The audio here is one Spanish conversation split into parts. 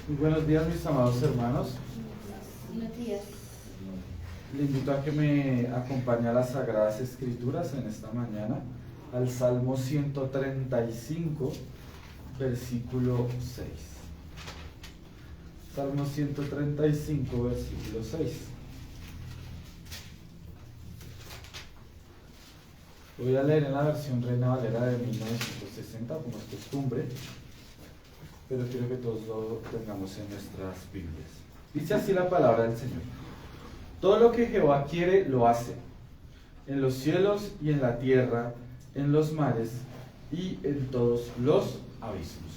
Muy buenos días, mis amados hermanos. Buenos días. Le invito a que me acompañe a las Sagradas Escrituras en esta mañana, al Salmo 135, versículo 6. Salmo 135, versículo 6. Voy a leer en la versión Reina Valera de 1960, como es costumbre, pero quiero que todos lo tengamos en nuestras Biblias. Dice así la palabra del Señor: todo lo que Jehová quiere, lo hace, en los cielos y en la tierra, en los mares y en todos los abismos.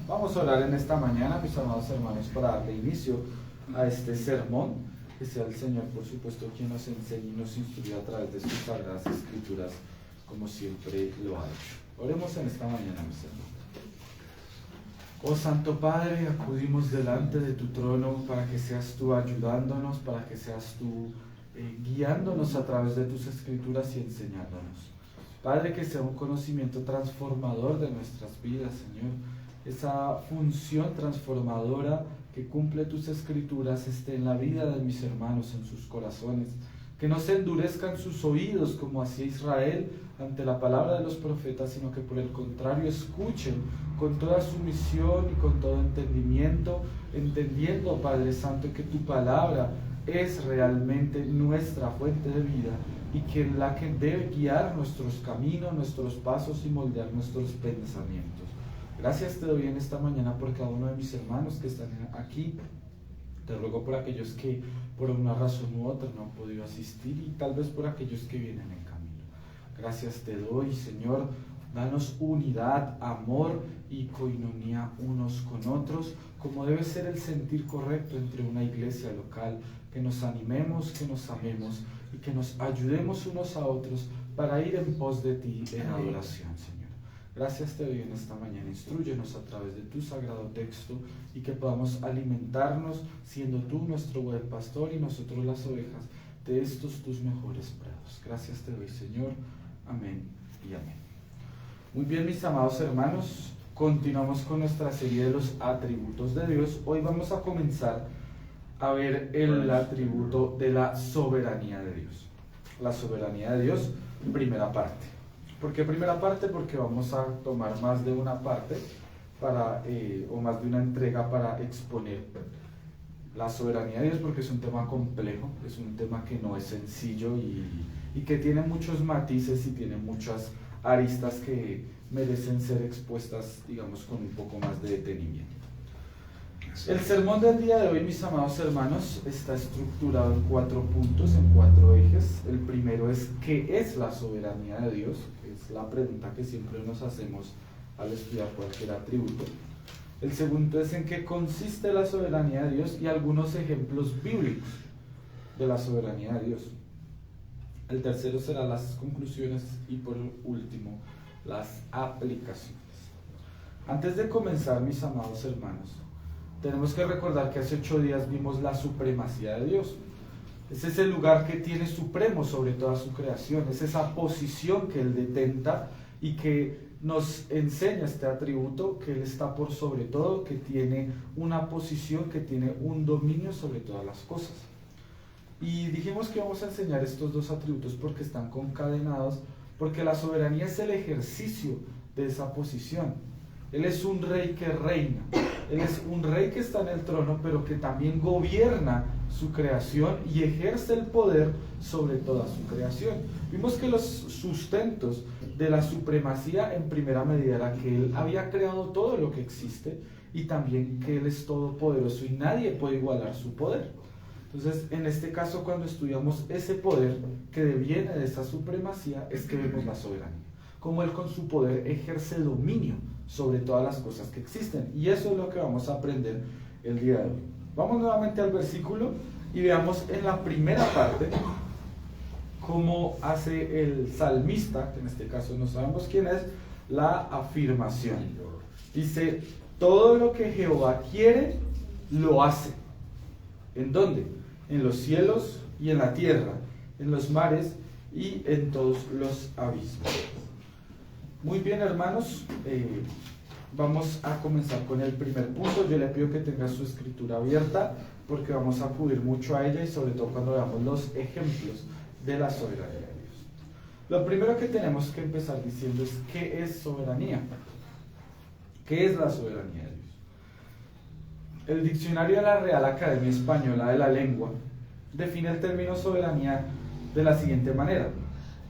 Vamos a orar en esta mañana, mis amados hermanos, para darle inicio a este sermón. Que sea el Señor, por supuesto, quien nos enseñe y nos instruya a través de sus sagradas escrituras, como siempre lo ha hecho. Oremos en esta mañana, mis hermanos. Oh Santo Padre, acudimos delante de tu trono para que seas tú ayudándonos, para que seas tú guiándonos a través de tus escrituras y enseñándonos. Padre, que sea un conocimiento transformador de nuestras vidas, Señor. Esa función transformadora que cumple tus escrituras esté en la vida de mis hermanos, en sus corazones. Que no se endurezcan sus oídos como hacía Israel ante la palabra de los profetas, sino que por el contrario escuchen con toda sumisión y con todo entendimiento, entendiendo, Padre Santo, que tu palabra es realmente nuestra fuente de vida y que es la que debe guiar nuestros caminos, nuestros pasos y moldear nuestros pensamientos. Gracias te doy en esta mañana por cada uno de mis hermanos que están aquí. Te ruego por aquellos que por una razón u otra no han podido asistir y tal vez por aquellos que vienen en camino. Gracias te doy, Señor. Danos unidad, amor y coinonía unos con otros, como debe ser el sentir correcto entre una iglesia local. Que nos animemos, que nos amemos y que nos ayudemos unos a otros para ir en pos de ti en adoración, Señor. Gracias te doy en esta mañana. Instrúyenos a través de tu sagrado texto y que podamos alimentarnos siendo tú nuestro buen pastor y nosotros las ovejas de estos tus mejores prados. Gracias te doy, Señor. Amén y amén. Muy bien, mis amados hermanos, continuamos con nuestra serie de los atributos de Dios. Hoy vamos a comenzar a ver el atributo de la soberanía de Dios. La soberanía de Dios, primera parte. ¿Por qué primera parte? Porque vamos a tomar más de una parte o más de una entrega para exponer la soberanía de Dios, porque es un tema complejo, es un tema que no es sencillo y que tiene muchos matices y tiene muchas aristas que merecen ser expuestas, digamos, con un poco más de detenimiento. El sermón del día de hoy, mis amados hermanos, está estructurado en 4 puntos, en 4 ejes. El primero es: ¿qué es la soberanía de Dios? Es la pregunta que siempre nos hacemos al estudiar cualquier atributo. El segundo es: ¿en qué consiste la soberanía de Dios? Y algunos ejemplos bíblicos de la soberanía de Dios. El tercero será las conclusiones y por último las aplicaciones. Antes de comenzar, mis amados hermanos, tenemos que recordar que hace 8 días vimos la supremacía de Dios. Ese es el lugar que tiene supremo sobre toda su creación, es esa posición que Él detenta y que nos enseña este atributo, que Él está por sobre todo, que tiene una posición, que tiene un dominio sobre todas las cosas. Y dijimos que vamos a enseñar estos 2 atributos porque están concadenados, porque la soberanía es el ejercicio de esa posición. Él es un rey que reina, Él es un rey que está en el trono, pero que también gobierna su creación y ejerce el poder sobre toda su creación. Vimos que los sustentos de la supremacía en primera medida era que Él había creado todo lo que existe y también que Él es todopoderoso y nadie puede igualar su poder. Entonces, en este caso, cuando estudiamos ese poder que deviene de esa supremacía, es que vemos la soberanía. Cómo Él con su poder ejerce dominio sobre todas las cosas que existen. Y eso es lo que vamos a aprender el día de hoy. Vamos nuevamente al versículo y veamos en la primera parte cómo hace el salmista, que en este caso no sabemos quién es, la afirmación. Dice: todo lo que Jehová quiere, lo hace. ¿En dónde? En los cielos y en la tierra, en los mares y en todos los abismos. Muy bien, hermanos, vamos a comenzar con el primer punto. Yo le pido que tenga su escritura abierta porque vamos a acudir mucho a ella y sobre todo cuando veamos los ejemplos de la soberanía de Dios. Lo primero que tenemos que empezar diciendo es ¿qué es soberanía? ¿Qué es la soberanía de Dios? El diccionario de la Real Academia Española de la Lengua define el término soberanía de la siguiente manera: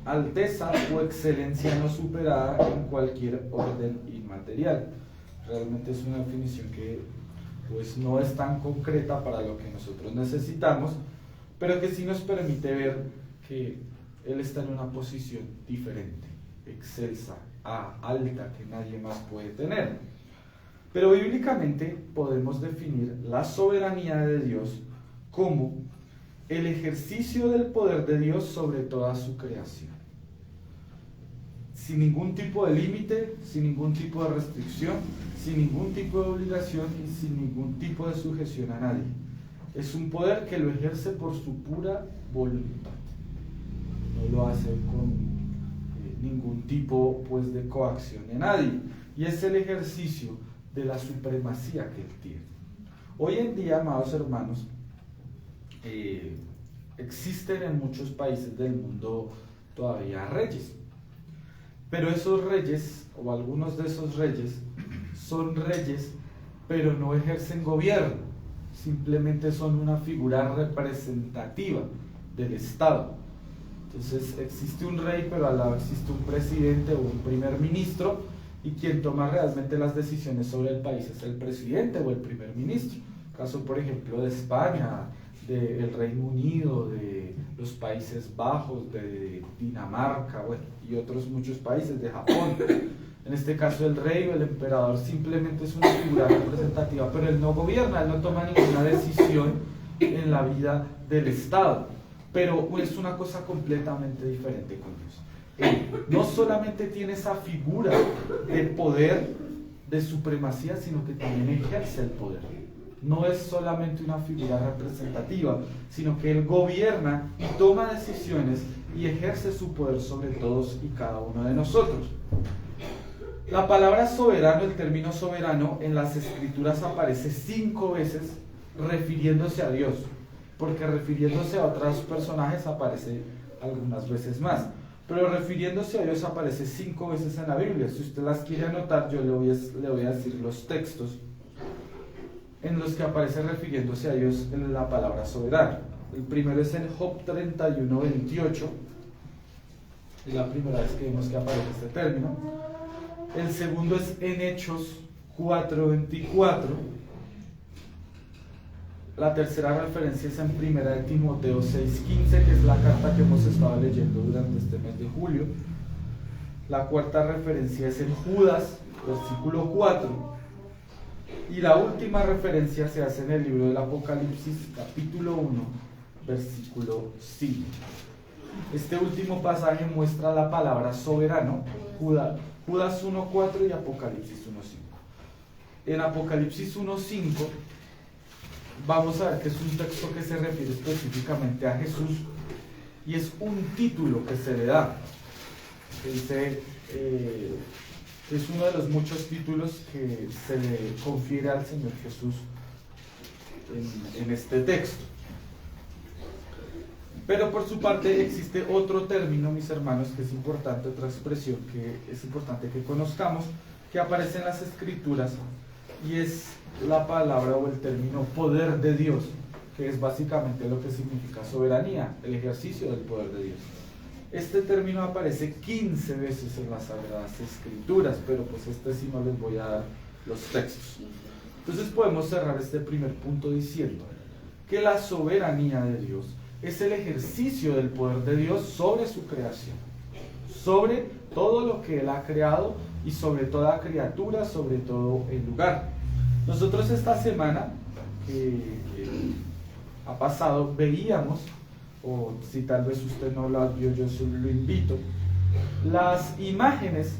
alteza o excelencia no superada en cualquier orden inmaterial. Realmente es una definición que pues no es tan concreta para lo que nosotros necesitamos, pero que sí nos permite ver que Él está en una posición diferente, excelsa, alta, que nadie más puede tener. Pero bíblicamente podemos definir la soberanía de Dios como el ejercicio del poder de Dios sobre toda su creación, sin ningún tipo de límite, sin ningún tipo de restricción, sin ningún tipo de obligación y sin ningún tipo de sujeción a nadie. Es un poder que lo ejerce por su pura voluntad. No lo hace con ningún tipo pues, de coacción de nadie. Y es el ejercicio de la supremacía que Él tiene. Hoy en día, amados hermanos, existen en muchos países del mundo todavía reyes. Pero esos reyes, o algunos de esos reyes, son reyes, pero no ejercen gobierno. Simplemente son una figura representativa del Estado. Entonces existe un rey, pero al lado existe un presidente o un primer ministro, y quien toma realmente las decisiones sobre el país es el presidente o el primer ministro. Caso, por ejemplo, de España, del Reino Unido, de los Países Bajos, de Dinamarca, bueno, y otros muchos países, de Japón. En este caso el rey o el emperador simplemente es una figura representativa, pero él no gobierna, él no toma ninguna decisión en la vida del Estado. Pero es una cosa completamente diferente con Dios. Él no solamente tiene esa figura de poder, de supremacía, sino que también ejerce el poder. No es solamente una figura representativa, sino que Él gobierna y toma decisiones y ejerce su poder sobre todos y cada uno de nosotros. La palabra soberano, el término soberano, en las Escrituras aparece 5 veces refiriéndose a Dios, porque refiriéndose a otros personajes aparece algunas veces más. Pero refiriéndose a Dios aparece 5 veces en la Biblia. Si usted las quiere anotar, yo le voy a decir los textos en los que aparece refiriéndose a Dios en la palabra soberano. El primero es en Job 31:28. Es la primera vez que vemos que aparece este término. El segundo es en Hechos 4:24. La tercera referencia es en Primera de Timoteo 6:15, que es la carta que hemos estado leyendo durante este mes de julio. La cuarta referencia es en Judas, versículo 4. Y la última referencia se hace en el libro del Apocalipsis, capítulo 1, versículo 5. Este último pasaje muestra la palabra soberano, Judas 1:4 y Apocalipsis 1:5. En Apocalipsis 1:5 vamos a ver que es un texto que se refiere específicamente a Jesús y es un título que se le da. Dice, es uno de los muchos títulos que se le confiere al Señor Jesús en este texto. Pero por su parte existe otro término, mis hermanos, que es importante, otra expresión que es importante que conozcamos, que aparece en las Escrituras, y es la palabra o el término poder de Dios, que es básicamente lo que significa soberanía, el ejercicio del poder de Dios. Este término aparece 15 veces en las Sagradas Escrituras, pero pues sí no les voy a dar los textos. Entonces podemos cerrar este primer punto diciendo que la soberanía de Dios es el ejercicio del poder de Dios sobre su creación, sobre todo lo que Él ha creado y sobre toda criatura, sobre todo el lugar. Nosotros esta semana que ha pasado veíamos, o si tal vez usted no las vio, yo solo lo invito, las imágenes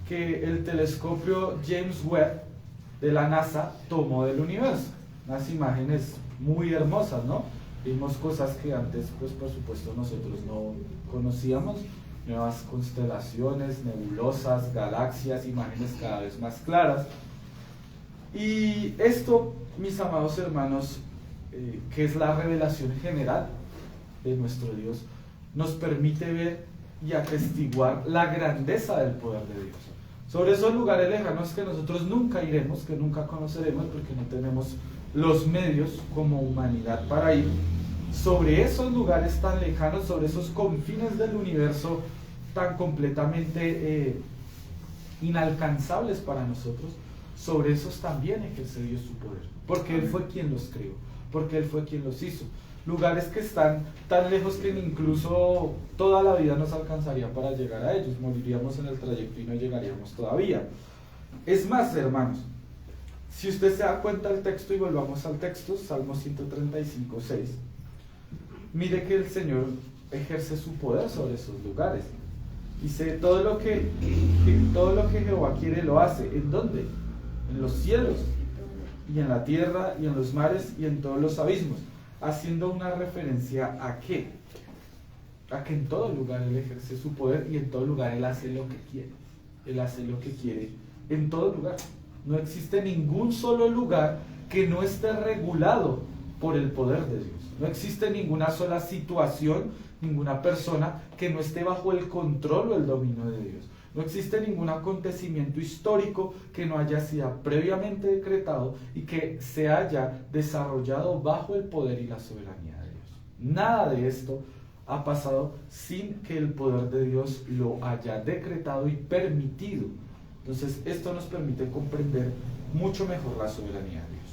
que el telescopio James Webb de la NASA tomó del universo. Unas imágenes muy hermosas, ¿no? Vimos cosas que antes, pues por supuesto, nosotros no conocíamos, nuevas constelaciones, nebulosas, galaxias, imágenes cada vez más claras. Y esto, mis amados hermanos, que es la revelación general de nuestro Dios, nos permite ver y atestiguar la grandeza del poder de Dios. Sobre esos lugares lejanos que nosotros nunca iremos, que nunca conoceremos, porque no tenemos los medios como humanidad para ir, sobre esos lugares tan lejanos, sobre esos confines del universo tan completamente inalcanzables para nosotros, sobre esos también ejerce Dios su poder, porque Él fue quien los creó, porque Él fue quien los hizo. Lugares que están tan lejos que incluso toda la vida nos alcanzaría para llegar a ellos, moriríamos en el trayecto y no llegaríamos todavía. Es más, hermanos, si usted se da cuenta del texto, y volvamos al texto, Salmo 135, 6, mire que el Señor ejerce su poder sobre esos lugares. Dice, todo lo que Jehová quiere lo hace. ¿En dónde? En los cielos, y en la tierra, y en los mares, y en todos los abismos. Haciendo una referencia a ¿qué? A que en todo lugar Él ejerce su poder, y en todo lugar Él hace lo que quiere. Él hace lo que quiere en todo lugar. No existe ningún solo lugar que no esté regulado por el poder de Dios. No existe ninguna sola situación, ninguna persona que no esté bajo el control o el dominio de Dios. No existe ningún acontecimiento histórico que no haya sido previamente decretado y que se haya desarrollado bajo el poder y la soberanía de Dios. Nada de esto ha pasado sin que el poder de Dios lo haya decretado y permitido. Entonces, esto nos permite comprender mucho mejor la soberanía de Dios.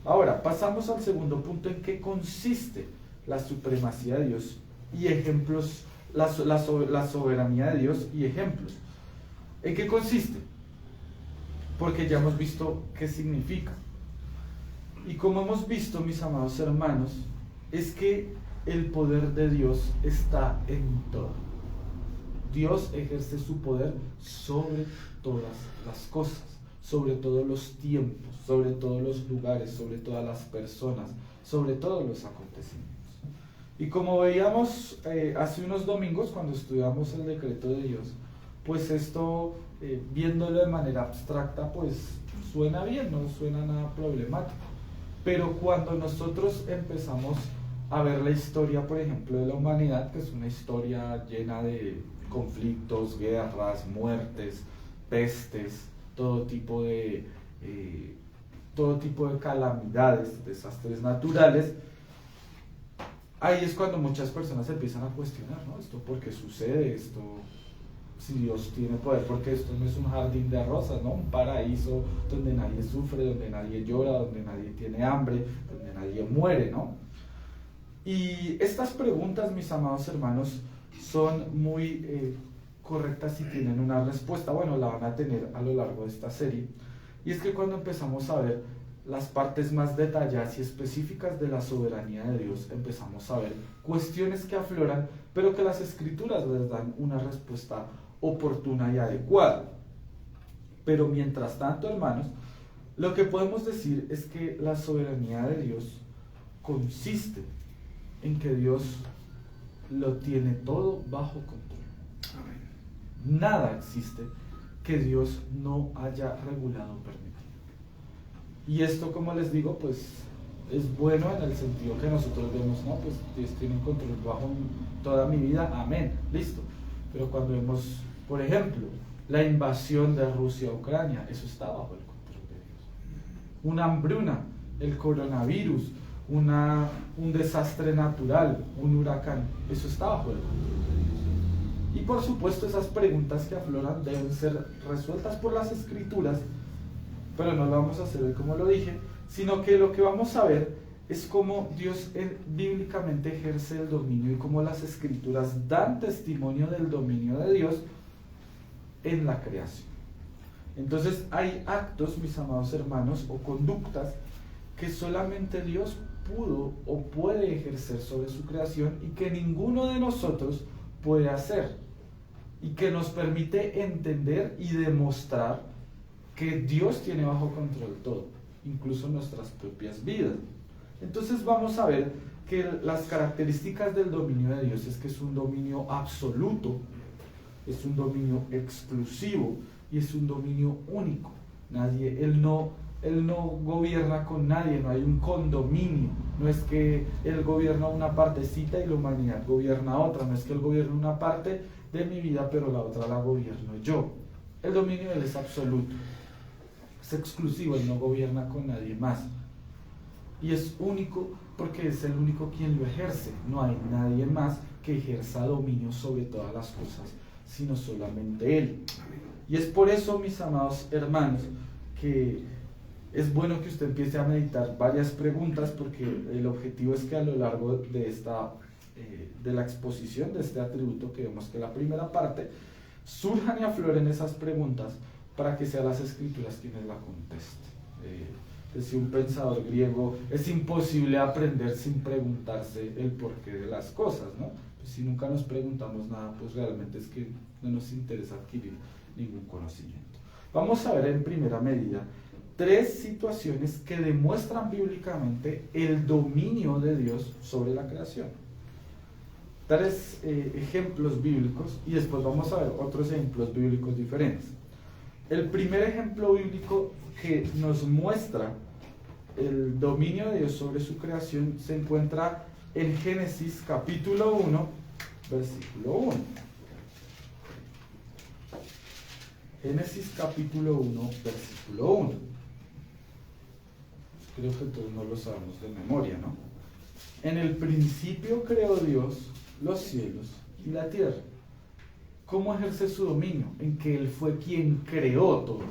Ahora, pasamos al segundo punto, en qué consiste la supremacía de Dios y ejemplos, la soberanía de Dios y ejemplos. ¿En qué consiste? Porque ya hemos visto qué significa. Y como hemos visto, mis amados hermanos, es que el poder de Dios está en todo. Dios ejerce su poder sobre todas las cosas, sobre todos los tiempos, sobre todos los lugares, sobre todas las personas, sobre todos los acontecimientos. Y como veíamos hace unos domingos cuando estudiamos el decreto de Dios, pues esto, viéndolo de manera abstracta, pues suena bien, no suena nada problemático. Pero cuando nosotros empezamos a ver la historia, por ejemplo, de la humanidad, que es una historia llena de conflictos, guerras, muertes, pestes, todo tipo de calamidades, desastres naturales, ahí es cuando muchas personas empiezan a cuestionar, ¿no? ¿Esto por qué sucede? Esto, si Dios tiene poder, porque esto no es un jardín de rosas, ¿no? Un paraíso donde nadie sufre, donde nadie llora, donde nadie tiene hambre, donde nadie muere, ¿no? Y estas preguntas, mis amados hermanos, son muy correctas y tienen una respuesta. Bueno, la van a tener a lo largo de esta serie. Y es que cuando empezamos a ver las partes más detalladas y específicas de la soberanía de Dios, empezamos a ver cuestiones que afloran, pero que las Escrituras les dan una respuesta oportuna y adecuada. Pero mientras tanto, hermanos, lo que podemos decir es que la soberanía de Dios consiste en que Dios lo tiene todo bajo control. Amén. Nada existe que Dios no haya regulado o permitido. Y esto, como les digo, pues es bueno en el sentido que nosotros vemos, no, pues Dios tiene un control bajo toda mi vida, amén, listo. Pero cuando vemos, por ejemplo, la invasión de Rusia a Ucrania, eso está bajo el control de Dios. Una hambruna, el coronavirus, un desastre natural, un huracán, eso está bajo el control de Dios. Y por supuesto esas preguntas que afloran deben ser resueltas por las Escrituras, pero no lo vamos a hacer hoy como lo dije, sino que lo que vamos a ver es cómo Dios bíblicamente ejerce el dominio y cómo las Escrituras dan testimonio del dominio de Dios en la creación. Entonces hay actos, mis amados hermanos, o conductas que solamente Dios pudo o puede ejercer sobre su creación y que ninguno de nosotros puede hacer, y que nos permite entender y demostrar que Dios tiene bajo control todo, incluso nuestras propias vidas. Entonces vamos a ver que las características del dominio de Dios es que es un dominio absoluto, es un dominio exclusivo y es un dominio único. Él no gobierna con nadie, no hay un condominio, no es que Él gobierna una partecita y la humanidad gobierna otra, no es que Él gobierna una parte de mi vida pero la otra la gobierno yo. El dominio de Él es absoluto, es exclusivo, Él no gobierna con nadie más. Y es único porque es el único quien lo ejerce, no hay nadie más que ejerza dominio sobre todas las cosas, sino solamente Él. Y es por eso, mis amados hermanos, que es bueno que usted empiece a meditar varias preguntas, porque el objetivo es que a lo largo de la exposición de este atributo, que vemos que la primera parte, surjan y afloren esas preguntas para que sean las Escrituras quienes la contesten. Decía un pensador griego, es imposible aprender sin preguntarse el porqué de las cosas, ¿no? Pues si nunca nos preguntamos nada, pues realmente es que no nos interesa adquirir ningún conocimiento. Vamos a ver en primera medida 3 situaciones que demuestran bíblicamente el dominio de Dios sobre la creación. 3 ejemplos bíblicos y después vamos a ver otros ejemplos bíblicos diferentes. El primer ejemplo bíblico que nos muestra el dominio de Dios sobre su creación se encuentra en Génesis capítulo 1, versículo 1. Génesis capítulo 1, versículo 1. Creo que todos no lo sabemos de memoria, ¿no? En el principio creó Dios los cielos y la tierra. ¿Cómo ejerce su dominio? En que Él fue quien creó todo.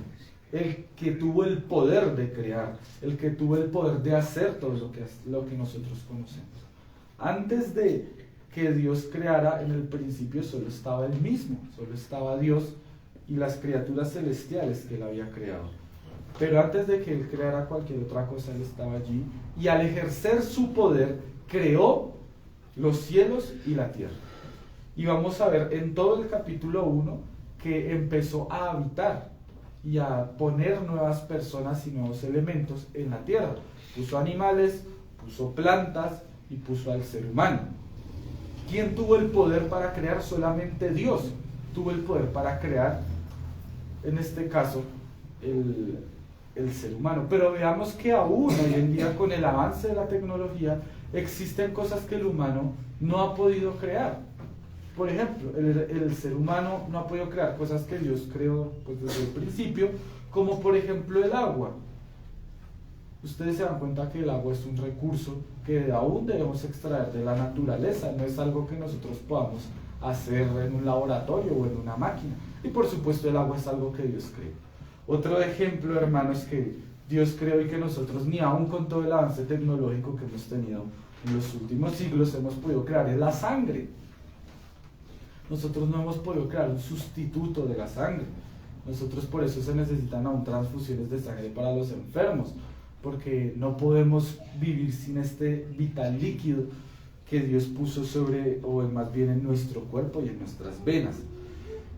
El que tuvo el poder de crear, el que tuvo el poder de hacer todo lo que nosotros conocemos. Antes de que Dios creara, en el principio solo estaba Él mismo, solo estaba Dios y las criaturas celestiales que Él había creado. Pero antes de que Él creara cualquier otra cosa, Él estaba allí, y al ejercer su poder, creó los cielos y la tierra. Y vamos a ver en todo el capítulo 1 que empezó a habitar y a poner nuevas personas y nuevos elementos en la tierra. Puso animales, puso plantas y puso al ser humano. ¿Quién tuvo el poder para crear? Solamente Dios tuvo el poder para crear, en este caso, el ser humano. Pero veamos que aún hoy en día, con el avance de la tecnología, existen cosas que el humano no ha podido crear. Por ejemplo, el ser humano no ha podido crear cosas que Dios creó pues, desde el principio, como por ejemplo el agua. Ustedes se dan cuenta que el agua es un recurso que aún debemos extraer de la naturaleza, no es algo que nosotros podamos hacer en un laboratorio o en una máquina. Y por supuesto el agua es algo que Dios creó. Otro ejemplo, hermanos, que Dios creó y que nosotros ni aún con todo el avance tecnológico que hemos tenido en los últimos siglos hemos podido crear es la sangre. Nosotros no hemos podido crear un sustituto de la sangre. Nosotros por eso se necesitan aún transfusiones de sangre para los enfermos, porque no podemos vivir sin este vital líquido que Dios puso sobre, o más bien en nuestro cuerpo y en nuestras venas.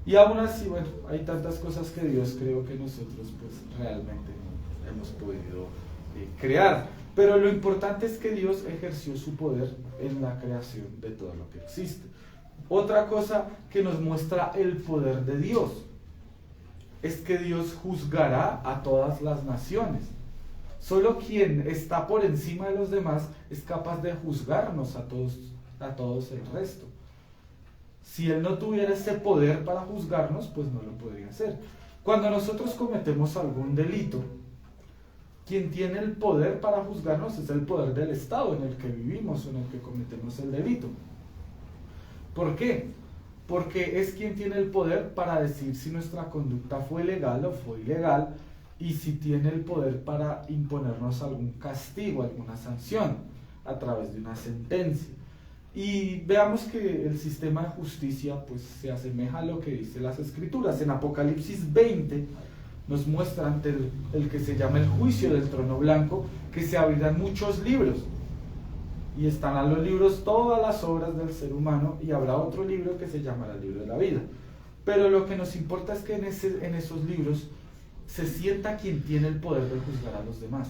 Y aún así, bueno, hay tantas cosas que Dios creó que nosotros pues realmente no hemos podido crear. Pero lo importante es que Dios ejerció su poder en la creación de todo lo que existe. Otra cosa que nos muestra el poder de Dios es que Dios juzgará a todas las naciones. Solo quien está por encima de los demás es capaz de juzgarnos a todos el resto. Si Él no tuviera ese poder para juzgarnos, pues no lo podría hacer. Cuando nosotros cometemos algún delito, quien tiene el poder para juzgarnos es el poder del Estado en el que vivimos o en el que cometemos el delito. ¿Por qué? Porque es quien tiene el poder para decir si nuestra conducta fue legal o fue ilegal, y si tiene el poder para imponernos algún castigo, alguna sanción, a través de una sentencia. Y veamos que el sistema de justicia pues, se asemeja a lo que dicen las Escrituras. En Apocalipsis 20 nos muestra ante el que se llama el juicio del trono blanco, que se abrirán muchos libros. Y están a los libros todas las obras del ser humano, y habrá otro libro que se llamará el libro de la vida. Pero lo que nos importa es que en esos libros se sienta quien tiene el poder de juzgar a los demás.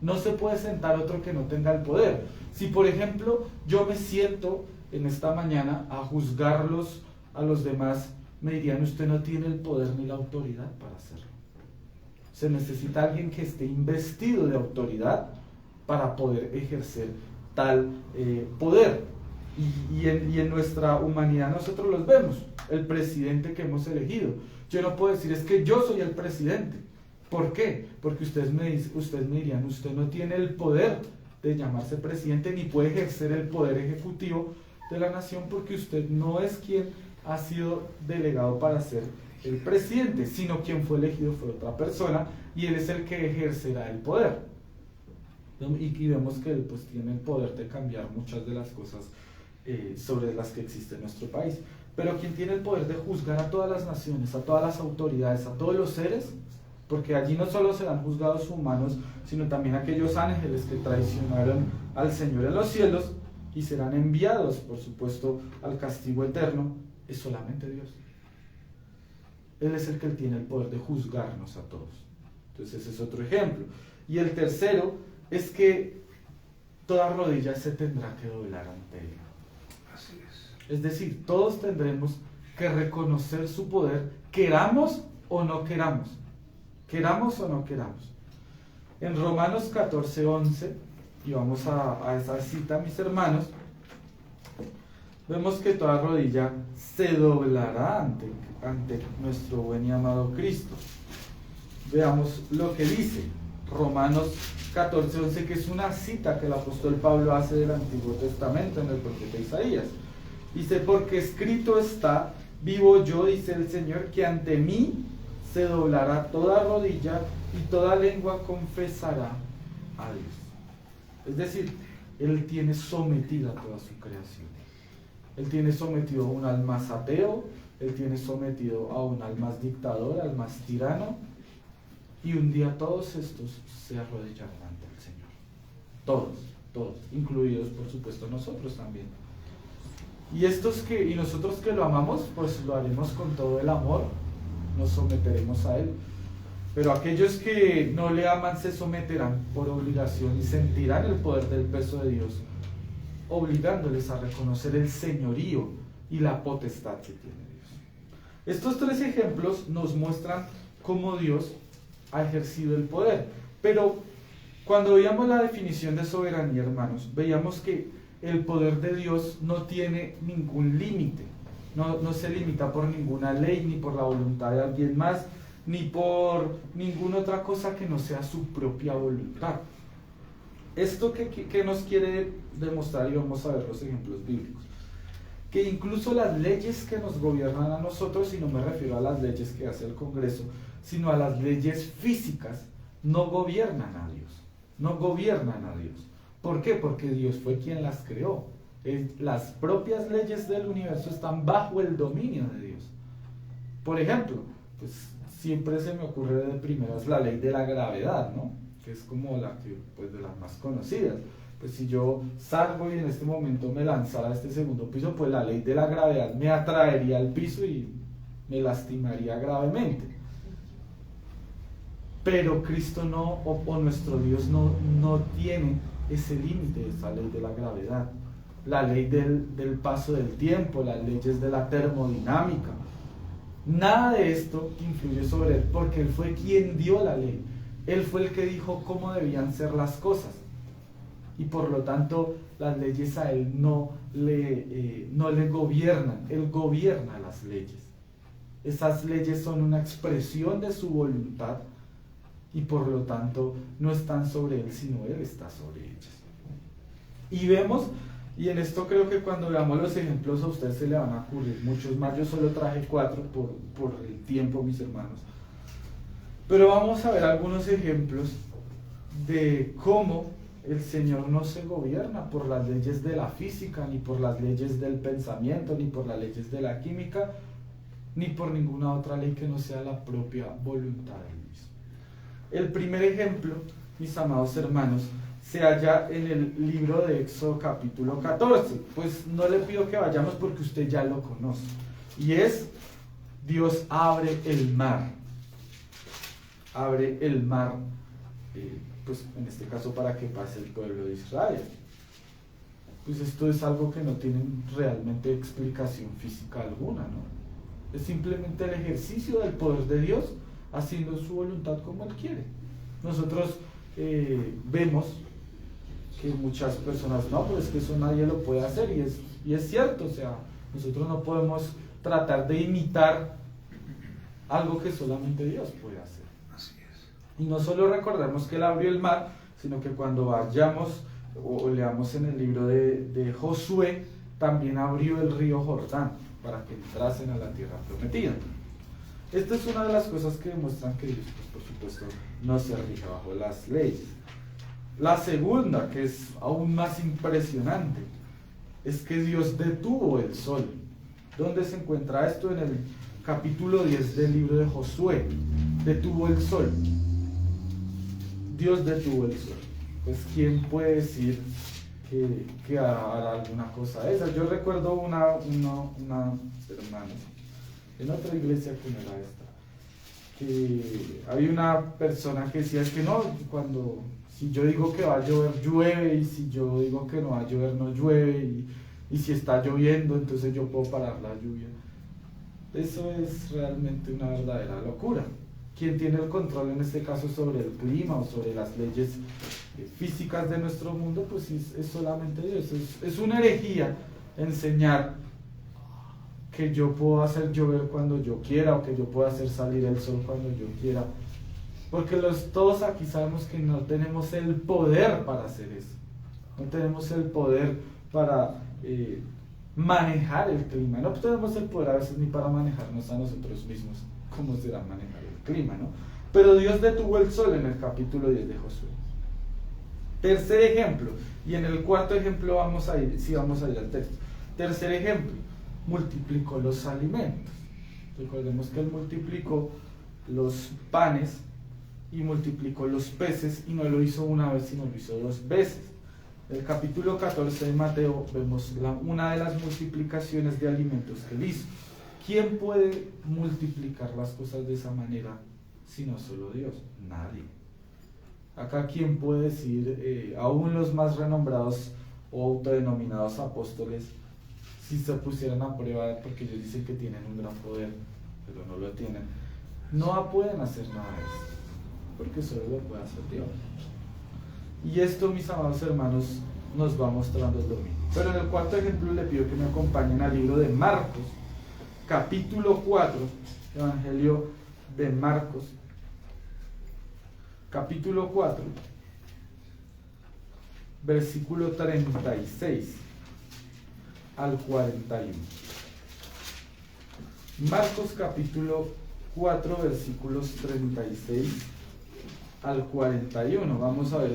No se puede sentar otro que no tenga el poder. Si por ejemplo yo me siento en esta mañana a juzgarlos a los demás me dirían, usted no tiene el poder ni la autoridad para hacerlo. Se necesita alguien que esté investido de autoridad para poder ejercer tal poder. Y en nuestra humanidad nosotros los vemos, el presidente que hemos elegido. Yo no puedo decir, es que yo soy el presidente. ¿Por qué? Porque ustedes me dirían, usted no tiene el poder de llamarse presidente ni puede ejercer el poder ejecutivo de la nación porque usted no es quien ha sido delegado para ser el presidente, sino quien fue elegido fue otra persona y él es el que ejercerá el poder. Y vemos que él pues tiene el poder de cambiar muchas de las cosas sobre las que existe en nuestro país. Pero quien tiene el poder de juzgar a todas las naciones, a todas las autoridades, a todos los seres, porque allí no solo serán juzgados humanos, sino también aquellos ángeles que traicionaron al Señor en los cielos y serán enviados, por supuesto, al castigo eterno, es solamente Dios. Él es el que tiene el poder de juzgarnos a todos. Entonces ese es otro ejemplo. Y el tercero es que toda rodilla se tendrá que doblar ante Él. Así es. Es decir, todos tendremos que reconocer su poder, queramos o no queramos. Queramos o no queramos. En Romanos 14:11, y vamos a esa cita, mis hermanos, vemos que toda rodilla se doblará ante nuestro buen y amado Cristo. Veamos lo que dice Romanos 14:11, que es una cita que el apóstol Pablo hace del Antiguo Testamento en el profeta Isaías. Dice, porque escrito está, vivo yo, dice el Señor, que ante mí se doblará toda rodilla y toda lengua confesará a Dios. Es decir, Él tiene sometida toda su creación. Él tiene sometido a un alma ateo, Él tiene sometido a un alma dictador, al más tirano, y un día todos estos se arrodillarán ante el Señor. Todos, incluidos por supuesto nosotros también. Y nosotros que lo amamos, pues lo haremos con todo el amor, nos someteremos a Él. Pero aquellos que no le aman se someterán por obligación y sentirán el poder del peso de Dios, obligándoles a reconocer el señorío y la potestad que tiene Dios. Estos tres ejemplos nos muestran cómo Dios ha ejercido el poder. Pero cuando veíamos la definición de soberanía, hermanos, veíamos que el poder de Dios no tiene ningún límite. No se limita por ninguna ley, ni por la voluntad de alguien más, ni por ninguna otra cosa que no sea su propia voluntad. Esto que nos quiere demostrar, y vamos a ver los ejemplos bíblicos, que incluso las leyes que nos gobiernan a nosotros, y no me refiero a las leyes que hace el Congreso, sino a las leyes físicas, no gobiernan a Dios. No gobiernan a Dios. ¿Por qué? Porque Dios fue quien las creó. Las propias leyes del universo están bajo el dominio de Dios. Por ejemplo, pues siempre se me ocurre de primeras la ley de la gravedad, ¿no? Que es como la que, pues, de las más conocidas. Pues si yo salgo y en este momento me lanzara a este segundo piso, pues la ley de la gravedad me atraería al piso y me lastimaría gravemente. Pero Cristo no, o nuestro Dios no tiene ese límite, esa ley de la gravedad. La ley del paso del tiempo, las leyes de la termodinámica. Nada de esto influye sobre Él, porque Él fue quien dio la ley. Él fue el que dijo cómo debían ser las cosas. Y por lo tanto, las leyes a Él no le gobiernan. Él gobierna las leyes. Esas leyes son una expresión de su voluntad y por lo tanto no están sobre Él, sino Él está sobre ellas. Y vemos, y en esto creo que cuando veamos los ejemplos a ustedes se le van a ocurrir muchos más. Yo solo traje 4 por el tiempo, mis hermanos. Pero vamos a ver algunos ejemplos de cómo el Señor no se gobierna por las leyes de la física, ni por las leyes del pensamiento, ni por las leyes de la química, ni por ninguna otra ley que no sea la propia voluntad de Dios. El primer ejemplo, mis amados hermanos, se halla en el libro de Éxodo capítulo 14. Pues no le pido que vayamos porque usted ya lo conoce. Y es, Dios abre el mar. Abre el mar, pues en este caso para que pase el pueblo de Israel. Pues esto es algo que no tiene realmente explicación física alguna, ¿no? Es simplemente el ejercicio del poder de Dios haciendo su voluntad como Él quiere. Nosotros vemos que muchas personas, no, pero es que eso nadie lo puede hacer, y es cierto, o sea, nosotros no podemos tratar de imitar algo que solamente Dios puede hacer. Así es. Y no solo recordemos que Él abrió el mar, sino que cuando vayamos o leamos en el libro de Josué, también abrió el río Jordán para que entrasen a la tierra prometida. Esta es una de las cosas que demuestran que Dios, pues, por supuesto, no se rige bajo las leyes. La segunda, que es aún más impresionante, es que Dios detuvo el sol. ¿Dónde se encuentra esto? En el capítulo 10 del libro de Josué. Detuvo el sol. Dios detuvo el sol. Pues ¿quién puede decir que hará alguna cosa de esa? Yo recuerdo una hermana en otra iglesia que no era esta, que había una persona que decía que no, si yo digo que va a llover, llueve, y si yo digo que no va a llover, no llueve, y si está lloviendo, entonces yo puedo parar la lluvia. Eso es realmente una verdadera locura. ¿Quién tiene el control en este caso sobre el clima o sobre las leyes físicas de nuestro mundo? Pues es solamente Dios. Es una herejía enseñar que yo puedo hacer llover cuando yo quiera, o que yo puedo hacer salir el sol cuando yo quiera, porque todos aquí sabemos que no tenemos el poder para hacer eso. No tenemos el poder para manejar el clima. No tenemos el poder a veces ni para manejarnos a nosotros mismos. ¿Cómo será manejar el clima, no? Pero Dios detuvo el sol en el capítulo 10 de Josué. Tercer ejemplo, y en el cuarto ejemplo vamos a ir al texto. Tercer ejemplo, multiplicó los alimentos. Recordemos que Él multiplicó los panes y multiplicó los peces, y no lo hizo una vez, sino lo hizo 2 veces. En el capítulo 14 de Mateo vemos una de las multiplicaciones de alimentos que Él hizo. ¿Quién puede multiplicar las cosas de esa manera sino solo Dios? Nadie. Acá, ¿quién puede decir, aún los más renombrados o autodenominados apóstoles, si se pusieran a prueba, porque ellos dicen que tienen un gran poder, pero no lo tienen, no pueden hacer nada de esto, porque solo lo puede hacer Dios? Y esto, mis amados hermanos, nos va mostrando el domingo. Pero en el cuarto ejemplo le pido que me acompañen al libro de Marcos, capítulo 4, Evangelio de Marcos, capítulo 4, versículo 36 al 41. Marcos capítulo 4, versículos 36 al 41. Vamos a ver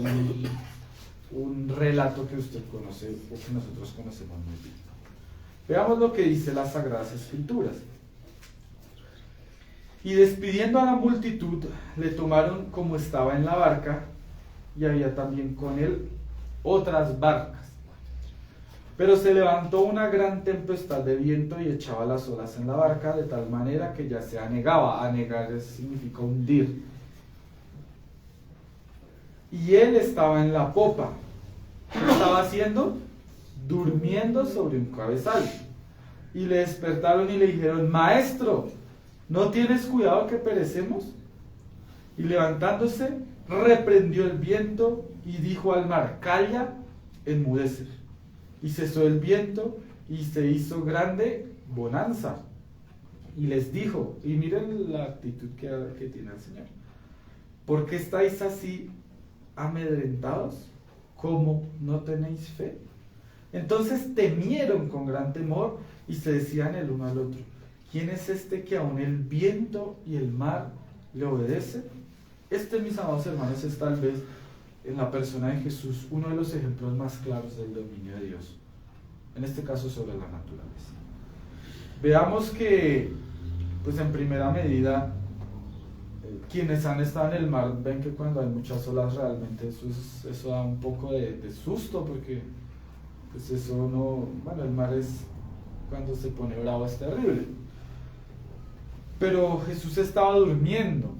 un relato que usted conoce, o que nosotros conocemos muy bien. Veamos lo que dice las Sagradas Escrituras. Y despidiendo a la multitud, le tomaron como estaba en la barca, y había también con él otras barcas. Pero se levantó una gran tempestad de viento y echaba las olas en la barca, de tal manera que ya se anegaba. Anegar significa hundir. Y él estaba en la popa. ¿Qué estaba haciendo? Durmiendo sobre un cabezal. Y le despertaron y le dijeron: Maestro, ¿no tienes cuidado que perecemos? Y levantándose, reprendió el viento y dijo al mar: Calla, enmudece. Y cesó el viento y se hizo grande bonanza. Y les dijo, y miren la actitud que tiene el Señor: ¿por qué estáis así amedrentados? ¿Cómo no tenéis fe? Entonces temieron con gran temor y se decían el uno al otro: ¿quién es este que aun el viento y el mar le obedecen? Mis amados hermanos, es tal vez en la persona de Jesús uno de los ejemplos más claros del dominio de Dios, en este caso sobre la naturaleza. Veamos que, pues en primera medida, quienes han estado en el mar ven que cuando hay muchas olas realmente eso da un poco de susto, porque pues eso no, bueno, el mar es, cuando se pone bravo, es terrible. Pero Jesús estaba durmiendo,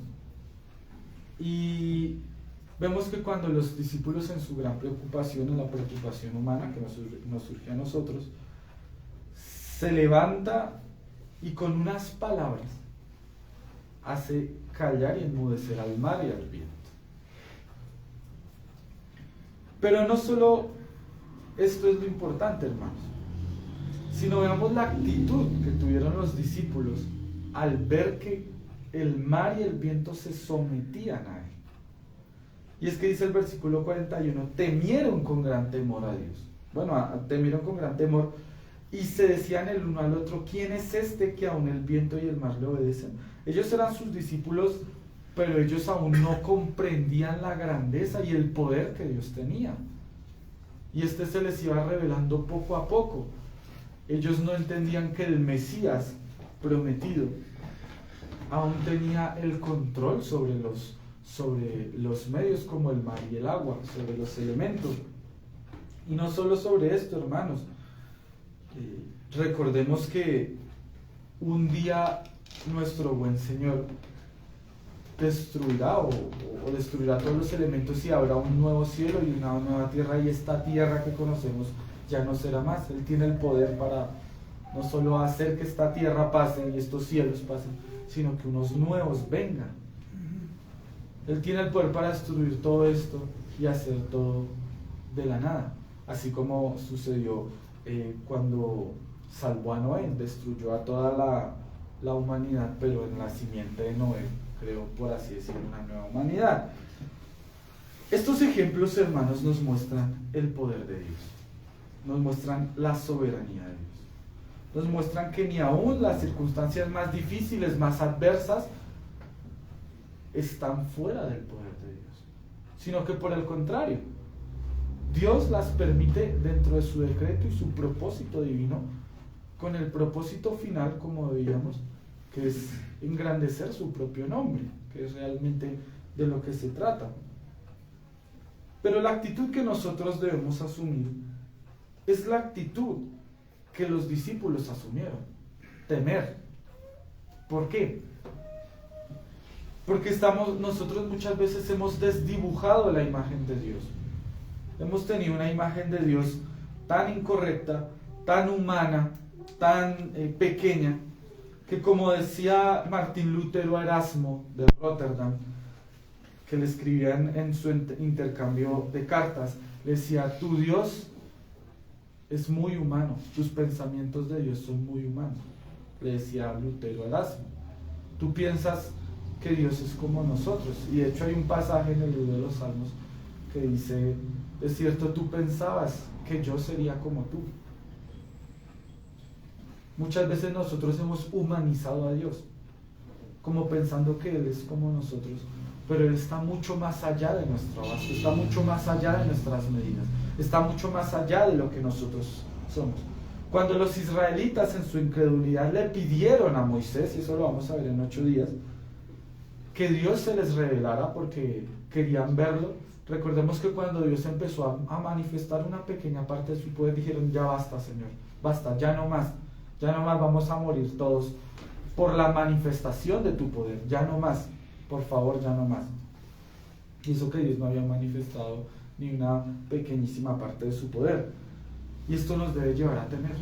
y vemos que cuando los discípulos, en su gran preocupación, en la preocupación humana que nos surge a nosotros, se levanta y con unas palabras hace callar y enmudecer al mar y al viento. Pero no solo esto es lo importante, hermanos, sino veamos la actitud que tuvieron los discípulos al ver que el mar y el viento se sometían a él. Y es que dice el versículo 41, temieron con gran temor a Dios. Bueno, temieron con gran temor y se decían el uno al otro, ¿quién es este que aún el viento y el mar le obedecen? Ellos eran sus discípulos, pero ellos aún no comprendían la grandeza y el poder que Dios tenía. Y se les iba revelando poco a poco. Ellos no entendían que el Mesías prometido aún tenía el control sobre los medios como el mar y el agua, sobre los elementos. Y no solo sobre esto, hermanos. Recordemos que un día nuestro buen Señor destruirá o destruirá todos los elementos y habrá un nuevo cielo y una nueva tierra, y esta tierra que conocemos ya no será más. Él tiene el poder para no solo hacer que esta tierra pase y estos cielos pasen, sino que unos nuevos vengan. Él tiene el poder para destruir todo esto y hacer todo de la nada, así como sucedió cuando salvó a Noé, destruyó a toda la humanidad, pero en la simiente de Noé creó, por así decirlo, una nueva humanidad. Estos ejemplos, hermanos, nos muestran el poder de Dios, nos muestran la soberanía de Dios, nos muestran que ni aún las circunstancias más difíciles, más adversas, están fuera del poder de Dios, sino que por el contrario, Dios las permite dentro de su decreto y su propósito divino, con el propósito final, como veíamos, que es engrandecer su propio nombre, que es realmente de lo que se trata. Pero la actitud que nosotros debemos asumir es la actitud que los discípulos asumieron: temer. ¿Por qué? Porque nosotros muchas veces hemos desdibujado la imagen de Dios. Hemos tenido una imagen de Dios tan incorrecta, tan humana, tan pequeña, que, como decía Martín Lutero a Erasmo de Rotterdam, que le escribían en su intercambio de cartas, le decía: tu Dios es muy humano, tus pensamientos de Dios son muy humanos. Le decía Lutero a Erasmo, tú piensas que Dios es como nosotros. Y de hecho hay un pasaje en el libro de los Salmos que dice: de cierto tú pensabas que yo sería como tú. Muchas veces nosotros hemos humanizado a Dios, como pensando que Él es como nosotros, pero Él está mucho más allá de nuestro abasto, está mucho más allá de nuestras medidas, está mucho más allá de lo que nosotros somos. Cuando los israelitas en su incredulidad le pidieron a Moisés, y eso lo vamos a ver en 8 días, que Dios se les revelara porque querían verlo, recordemos que cuando Dios empezó a manifestar una pequeña parte de su poder, dijeron: ya basta, Señor, basta, ya no más vamos a morir todos por la manifestación de tu poder, ya no más, por favor, ya no más. Y eso que Dios no había manifestado ni una pequeñísima parte de su poder. Y esto nos debe llevar a temer.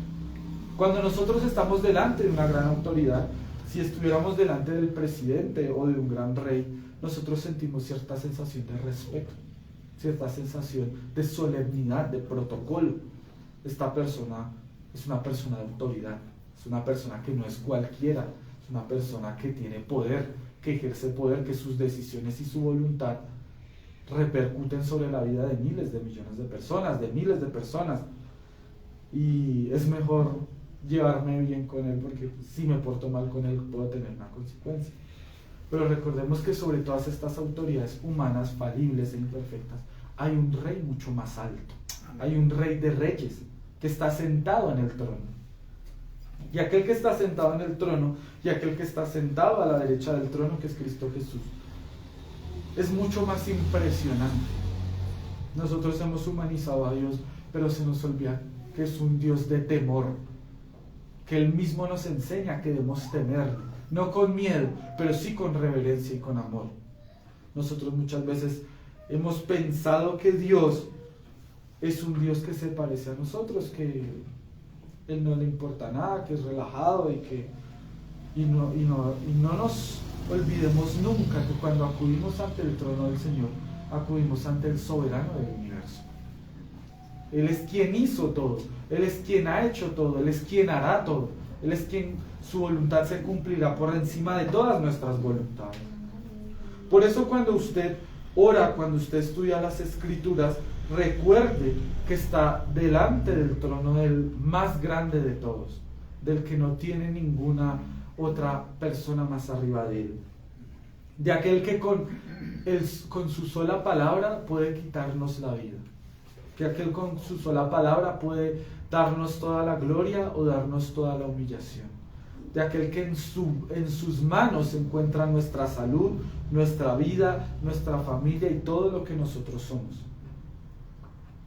Cuando nosotros estamos delante de una gran autoridad, si estuviéramos delante del presidente o de un gran rey, nosotros sentimos cierta sensación de respeto, cierta sensación de solemnidad, de protocolo. Esta persona es una persona de autoridad, es una persona que no es cualquiera, es una persona que tiene poder, que ejerce poder, que sus decisiones y su voluntad repercuten sobre la vida de miles de millones de personas, de miles de personas. Y es mejor llevarme bien con él, porque si me porto mal con él puedo tener una consecuencia. Pero recordemos que sobre todas estas autoridades humanas, falibles e imperfectas, hay un rey mucho más alto, hay un rey de reyes que está sentado en el trono. Y aquel que está sentado en el trono y aquel que está sentado a la derecha del trono, que es Cristo Jesús, es mucho más impresionante. Nosotros hemos humanizado a Dios, pero se nos olvida que es un Dios de temor, que Él mismo nos enseña que debemos temer, no con miedo, pero sí con reverencia y con amor. Nosotros muchas veces hemos pensado que Dios es un Dios que se parece a nosotros, que Él no le importa nada, que es relajado y que Y no nos olvidemos nunca que cuando acudimos ante el trono del Señor, acudimos ante el soberano del universo. Él es quien hizo todo, Él es quien ha hecho todo, Él es quien hará todo, Él es quien su voluntad se cumplirá por encima de todas nuestras voluntades. Por eso cuando usted ora, cuando usted estudia las Escrituras, recuerde que está delante del trono del más grande de todos, del que no tiene ninguna otra persona más arriba de él, de aquel que con su sola palabra puede quitarnos la vida, que aquel con su sola palabra puede darnos toda la gloria o darnos toda la humillación, de aquel que en sus manos se encuentra nuestra salud, nuestra vida, nuestra familia y todo lo que nosotros somos.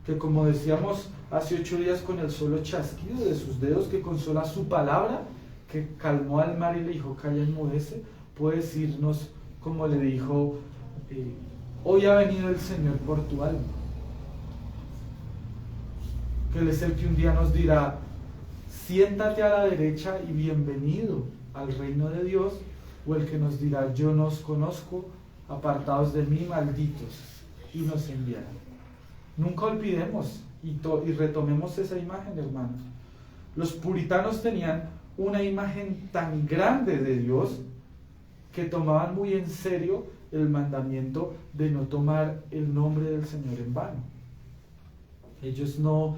Que como decíamos hace 8 días, con el solo chasquido de sus dedos, que con sola su palabra, que calmó al mar y le dijo, calla, enmudece, puede decirnos, como le dijo, hoy ha venido el Señor por tu alma. Que Él es el que un día nos dirá, siéntate a la derecha y bienvenido al reino de Dios, o el que nos dirá, yo no os conozco, apartados de mí, malditos, y nos enviará. Nunca olvidemos y retomemos esa imagen, hermanos. Los puritanos tenían una imagen tan grande de Dios que tomaban muy en serio el mandamiento de no tomar el nombre del Señor en vano. Ellos no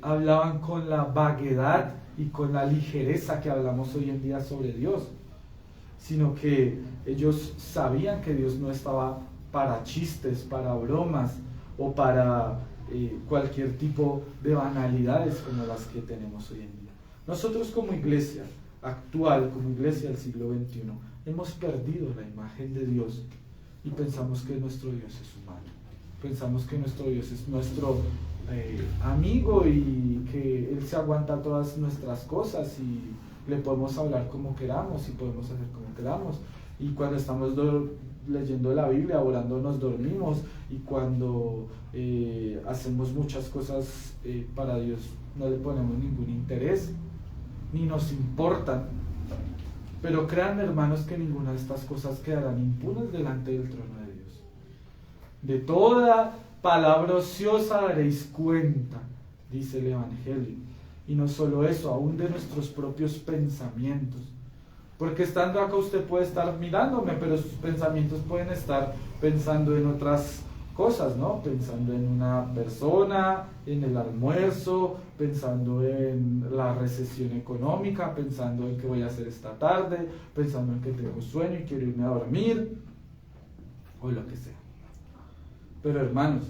hablaban con la vaguedad y con la ligereza que hablamos hoy en día sobre Dios, sino que ellos sabían que Dios no estaba para chistes, para bromas o para cualquier tipo de banalidades como las que tenemos hoy en día. Nosotros como iglesia actual, como iglesia del siglo XXI, hemos perdido la imagen de Dios y pensamos que nuestro Dios es humano. Pensamos que nuestro Dios es nuestro amigo y que Él se aguanta todas nuestras cosas y le podemos hablar como queramos y podemos hacer como queramos. Y cuando estamos leyendo la Biblia, orando, nos dormimos, y cuando hacemos muchas cosas para Dios no le ponemos ningún interés, ni nos importan. Pero crean, hermanos, que ninguna de estas cosas quedarán impunes delante del trono de Dios. De toda palabra ociosa daréis cuenta, dice el Evangelio. Y no solo eso, aún de nuestros propios pensamientos. Porque estando acá usted puede estar mirándome, pero sus pensamientos pueden estar pensando en otras cosas, ¿no? Pensando en una persona, en el almuerzo, pensando en la recesión económica, pensando en qué voy a hacer esta tarde, pensando en que tengo sueño y quiero irme a dormir, o lo que sea. Pero hermanos,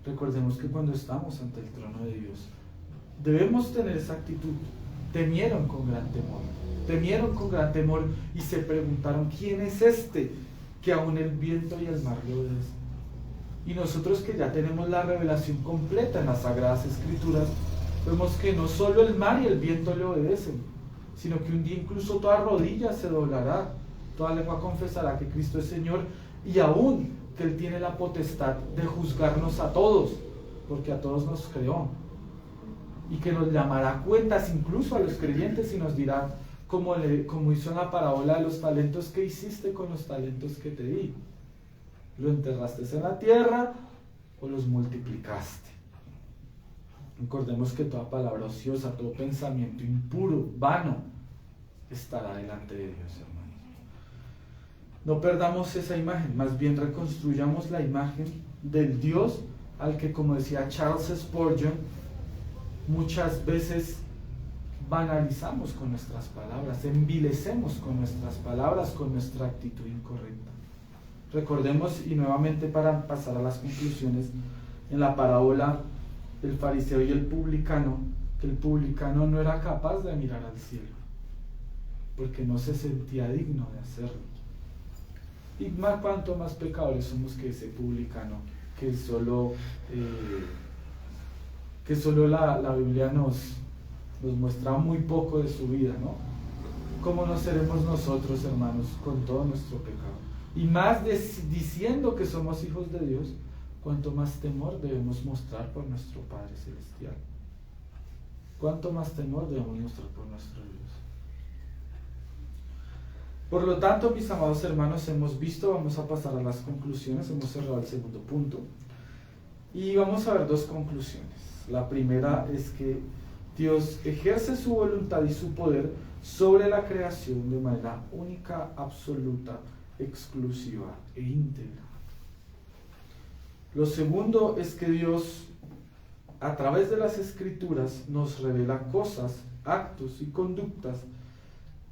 recordemos que cuando estamos ante el trono de Dios, debemos tener esa actitud. Temieron con gran temor y se preguntaron, ¿quién es este que aún el viento y el mar le obedecen? Y nosotros, que ya tenemos la revelación completa en las Sagradas Escrituras, vemos que no solo el mar y el viento le obedecen, sino que un día incluso toda rodilla se doblará, toda lengua confesará que Cristo es Señor, y aún que Él tiene la potestad de juzgarnos a todos, porque a todos nos creó, y que nos llamará cuentas incluso a los creyentes y nos dirá, como hizo en la parábola de los talentos, ¿qué hiciste con los talentos que te di? ¿Lo enterraste en la tierra o los multiplicaste? Recordemos que toda palabra ociosa, todo pensamiento impuro, vano, estará delante de Dios, hermanos. No perdamos esa imagen, más bien reconstruyamos la imagen del Dios al que, como decía Charles Spurgeon, muchas veces banalizamos con nuestras palabras, envilecemos con nuestras palabras, con nuestra actitud incorrecta. Recordemos, y nuevamente para pasar a las conclusiones, en la parábola del fariseo y el publicano, que el publicano no era capaz de mirar al cielo, porque no se sentía digno de hacerlo. Y más, cuanto más pecadores somos que ese publicano, que solo la Biblia nos muestra muy poco de su vida, ¿no? ¿Cómo no seremos nosotros, hermanos, con todo nuestro pecado? Y más diciendo que somos hijos de Dios, cuanto más temor debemos mostrar por nuestro Padre Celestial. Cuánto más temor debemos mostrar por nuestro Dios. Por lo tanto, mis amados hermanos, hemos visto, vamos a pasar a las conclusiones, hemos cerrado el segundo punto y vamos a ver dos conclusiones. La primera es que Dios ejerce su voluntad y su poder sobre la creación de manera única, absoluta, exclusiva e íntegra. Lo segundo es que Dios, a través de las Escrituras, nos revela cosas, actos y conductas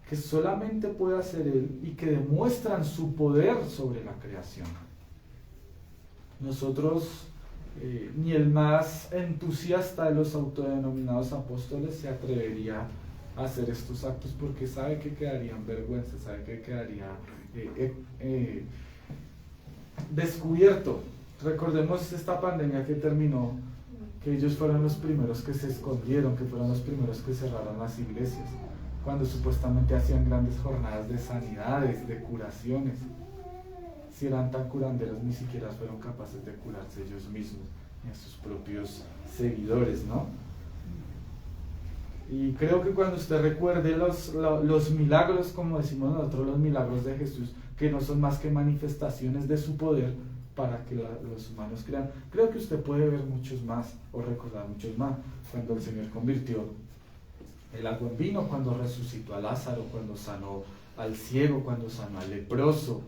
que solamente puede hacer Él y que demuestran su poder sobre la creación. Nosotros, ni el más entusiasta de los autodenominados apóstoles se atrevería a hacer estos actos porque sabe que quedaría en vergüenza, sabe que quedaría descubierto. Recordemos esta pandemia que terminó, que ellos fueron los primeros que se escondieron, que fueron los primeros que cerraron las iglesias, cuando supuestamente hacían grandes jornadas de sanidades, de curaciones. Si eran tan curanderos, ni siquiera fueron capaces de curarse ellos mismos, ni a sus propios seguidores, ¿no? Y creo que cuando usted recuerde los milagros, como decimos nosotros, los milagros de Jesús, que no son más que manifestaciones de su poder para que los humanos crean, creo que usted puede ver muchos más, o recordar muchos más, cuando el Señor convirtió el agua en vino, cuando resucitó a Lázaro, cuando sanó al ciego, cuando sanó al leproso.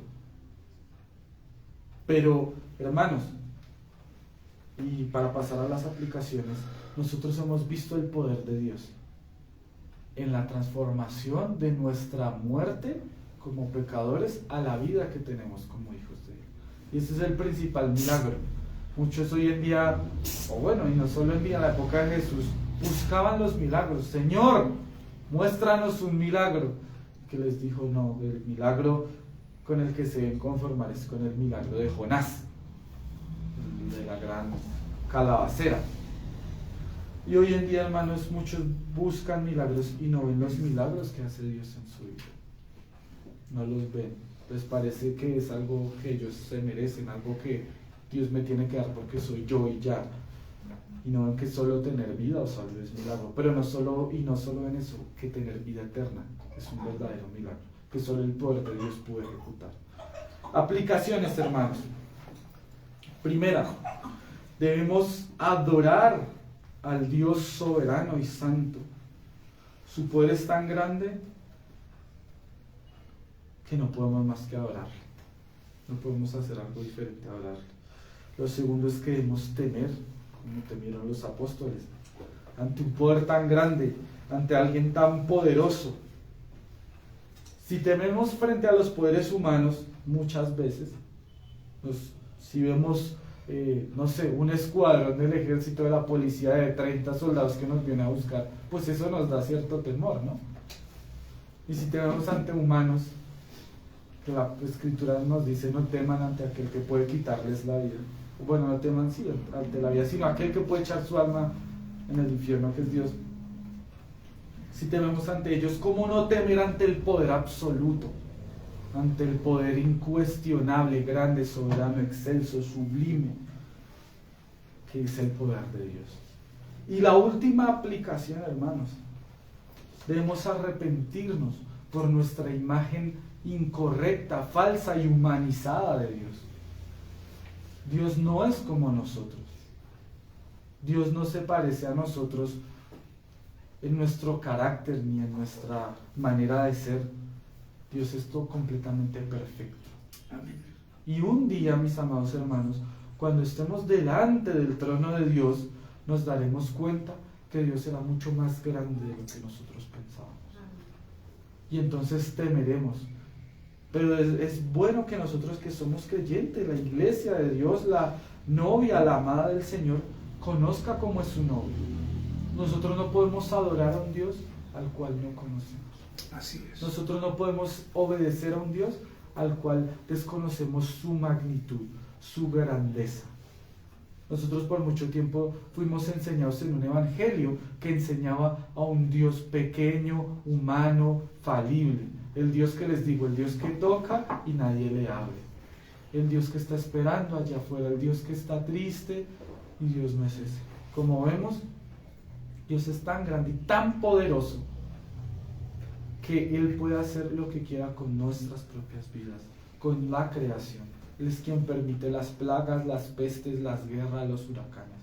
Pero, hermanos, y para pasar a las aplicaciones, nosotros hemos visto el poder de Dios en la transformación de nuestra muerte como pecadores a la vida que tenemos como hijos de Dios. Y ese es el principal milagro. Muchos hoy en día, o bueno, y no solo en día, en la época de Jesús, buscaban los milagros. Señor, muéstranos un milagro. Que les dijo, no, el milagro con el que se deben conformar es con el milagro de Jonás, de la gran calabacera. Y hoy en día, hermanos, muchos buscan milagros y no ven los milagros que hace Dios en su vida. No los ven. Les parece que es algo que ellos se merecen, algo que Dios me tiene que dar porque soy yo y ya. Y no ven que solo tener vida o salud es milagro. Pero no solo en eso, que tener vida eterna es un verdadero milagro, que solo el poder de Dios puede ejecutar. Aplicaciones, hermanos. Primera, debemos adorar al Dios soberano y santo. Su poder es tan grande que no podemos más que adorarle. No podemos hacer algo diferente a adorarle. Lo segundo es que debemos temer, como temieron los apóstoles, ante un poder tan grande, ante alguien tan poderoso. Si tememos frente a los poderes humanos, muchas veces, si vemos, no sé, un escuadrón del ejército, de la policía de 30 soldados que nos viene a buscar, pues eso nos da cierto temor, ¿no? Y si tememos ante humanos, que la Escritura nos dice, no teman ante aquel que puede quitarles la vida. Bueno, no teman sí ante la vida, sino aquel que puede echar su alma en el infierno, que es Dios. Si tememos ante ellos, ¿cómo no temer ante el poder absoluto? Ante el poder incuestionable, grande, soberano, excelso, sublime, que es el poder de Dios. Y la última aplicación, hermanos, debemos arrepentirnos por nuestra imagen incorrecta, falsa y humanizada de Dios. Dios no es como nosotros. Dios no se parece a nosotros en nuestro carácter ni en nuestra manera de ser. Dios es todo completamente perfecto. Amén. Y un día, mis amados hermanos, cuando estemos delante del trono de Dios, nos daremos cuenta que Dios será mucho más grande de lo que nosotros pensábamos. Y entonces temeremos. Pero es bueno que nosotros que somos creyentes, la iglesia de Dios, la novia, la amada del Señor, conozca cómo es su novio. Nosotros no podemos adorar a un Dios al cual no conocemos. Así es. Nosotros no podemos obedecer a un Dios al cual desconocemos su magnitud, su grandeza. Nosotros por mucho tiempo fuimos enseñados en un evangelio que enseñaba a un Dios pequeño, humano, falible. El Dios que les digo, el Dios que toca y nadie le abre. El Dios que está esperando allá afuera, el Dios que está triste y Dios no es ese. Como vemos, Dios es tan grande y tan poderoso que Él puede hacer lo que quiera con nuestras propias vidas, con la creación. Él es quien permite las plagas, las pestes, las guerras, los huracanes.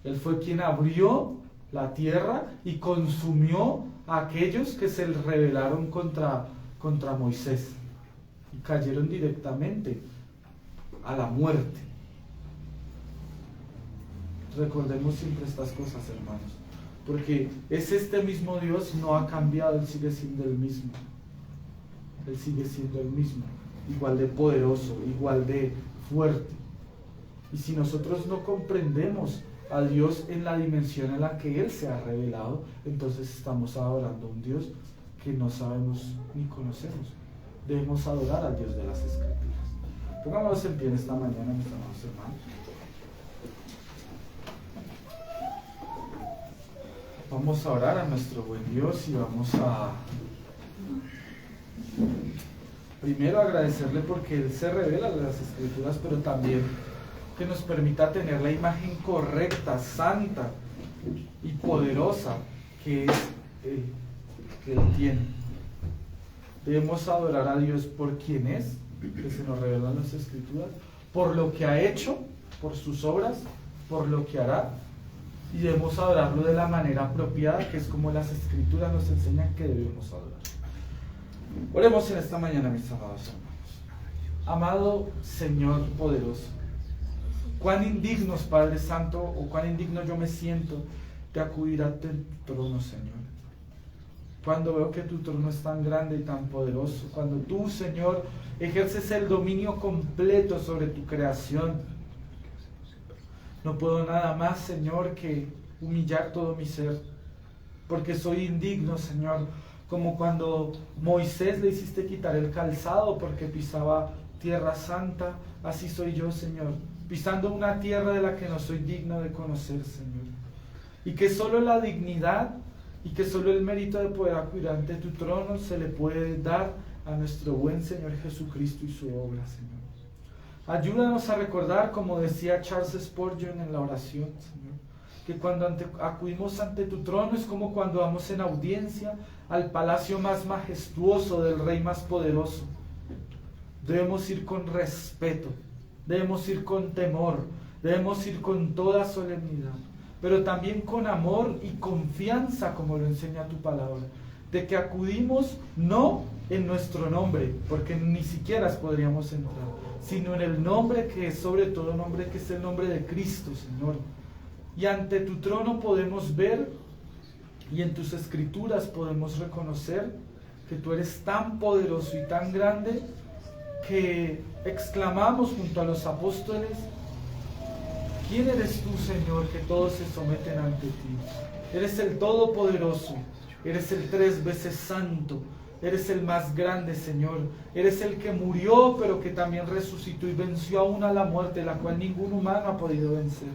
Él fue quien abrió la tierra y consumió a aquellos que se rebelaron contra Moisés y cayeron directamente a la muerte. Recordemos siempre estas cosas, hermanos, porque es este mismo Dios, no ha cambiado, Él sigue siendo el mismo. Él sigue siendo el mismo, igual de poderoso, igual de fuerte. Y si nosotros no comprendemos a Dios en la dimensión en la que Él se ha revelado, entonces estamos adorando a un Dios que no sabemos ni conocemos. Debemos adorar al Dios de las Escrituras. Pongámonos en pie en esta mañana, mis amados hermanos. Vamos a orar a nuestro buen Dios y vamos a primero agradecerle porque Él se revela en las Escrituras, pero también que nos permita tener la imagen correcta, santa y poderosa que es que Él tiene. Debemos adorar a Dios por quien es, que se nos revela en las Escrituras, por lo que ha hecho, por sus obras, por lo que hará, y debemos adorarlo de la manera apropiada, que es como las Escrituras nos enseñan que debemos adorar. Oremos en esta mañana, mis amados hermanos. Amado Señor poderoso, cuán indignos, Padre Santo, o cuán indigno yo me siento de acudir a tu trono, Señor. Cuando veo que tu trono es tan grande y tan poderoso, cuando tú, Señor, ejerces el dominio completo sobre tu creación, no puedo nada más, Señor, que humillar todo mi ser, porque soy indigno, Señor, como cuando Moisés le hiciste quitar el calzado porque pisaba tierra santa, así soy yo, Señor, pisando una tierra de la que no soy digno de conocer, Señor. Y que solo la dignidad y que solo el mérito de poder acudir ante tu trono se le puede dar a nuestro buen Señor Jesucristo y su obra, Señor. Ayúdanos a recordar, como decía Charles Spurgeon en la oración, Señor, que cuando acudimos ante tu trono es como cuando vamos en audiencia al palacio más majestuoso del Rey más poderoso. Debemos ir con respeto, debemos ir con temor, debemos ir con toda solemnidad, pero también con amor y confianza, como lo enseña tu palabra, de que acudimos no en nuestro nombre, porque ni siquiera podríamos entrar, sino en el nombre que es sobre todo nombre, que es el nombre de Cristo, Señor. Y ante tu trono podemos ver, y en tus Escrituras podemos reconocer que tú eres tan poderoso y tan grande, que exclamamos junto a los apóstoles: ¿quién eres tú, Señor, que todos se someten ante ti? Eres el Todopoderoso, eres el 3 veces santo, eres el más grande, Señor. Eres el que murió, pero que también resucitó y venció aún a la muerte, la cual ningún humano ha podido vencer.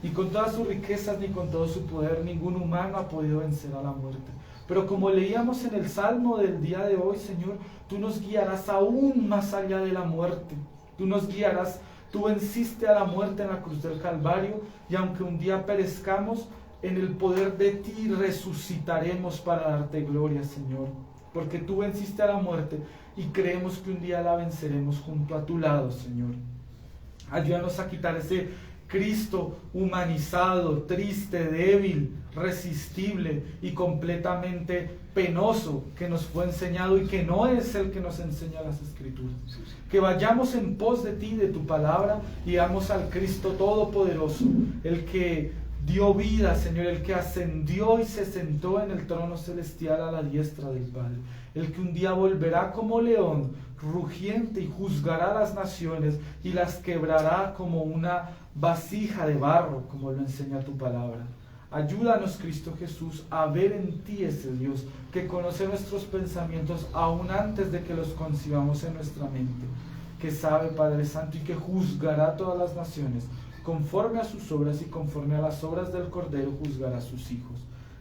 Ni con todas sus riquezas, ni con todo su poder, ningún humano ha podido vencer a la muerte. Pero como leíamos en el Salmo del día de hoy, Señor, tú nos guiarás aún más allá de la muerte. Tú nos guiarás. Tú venciste a la muerte en la cruz del Calvario, y aunque un día perezcamos, en el poder de ti resucitaremos para darte gloria, Señor. Porque tú venciste a la muerte y creemos que un día la venceremos junto a tu lado, Señor. Ayúdanos a quitar ese Cristo humanizado, triste, débil, resistible y completamente penoso que nos fue enseñado y que no es el que nos enseña las Escrituras. Que vayamos en pos de ti, de tu palabra, y vamos al Cristo Todopoderoso, el que dio vida, Señor, el que ascendió y se sentó en el trono celestial a la diestra del Padre, el que un día volverá como león rugiente y juzgará a las naciones y las quebrará como una vasija de barro, como lo enseña tu palabra. Ayúdanos, Cristo Jesús, a ver en ti ese Dios que conoce nuestros pensamientos aún antes de que los concibamos en nuestra mente, que sabe, Padre Santo, y que juzgará a todas las naciones conforme a sus obras, y conforme a las obras del Cordero juzgará a sus hijos.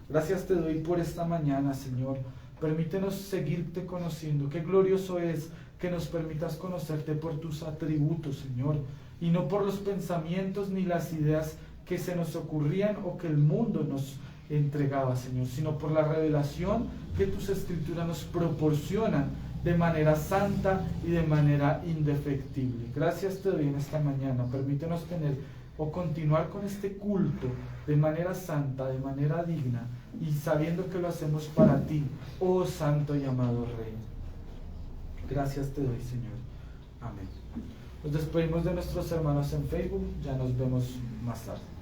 Gracias te doy por esta mañana, Señor. Permítenos seguirte conociendo. Qué glorioso es que nos permitas conocerte por tus atributos, Señor, y no por los pensamientos ni las ideas que se nos ocurrían o que el mundo nos entregaba, Señor, sino por la revelación que tus escrituras nos proporcionan de manera santa y de manera indefectible. Gracias te doy en esta mañana. Permítenos tener o continuar con este culto de manera santa, de manera digna, y sabiendo que lo hacemos para ti, oh santo y amado Rey. Gracias te doy, Señor. Amén. Nos despedimos de nuestros hermanos en Facebook. Ya nos vemos más tarde.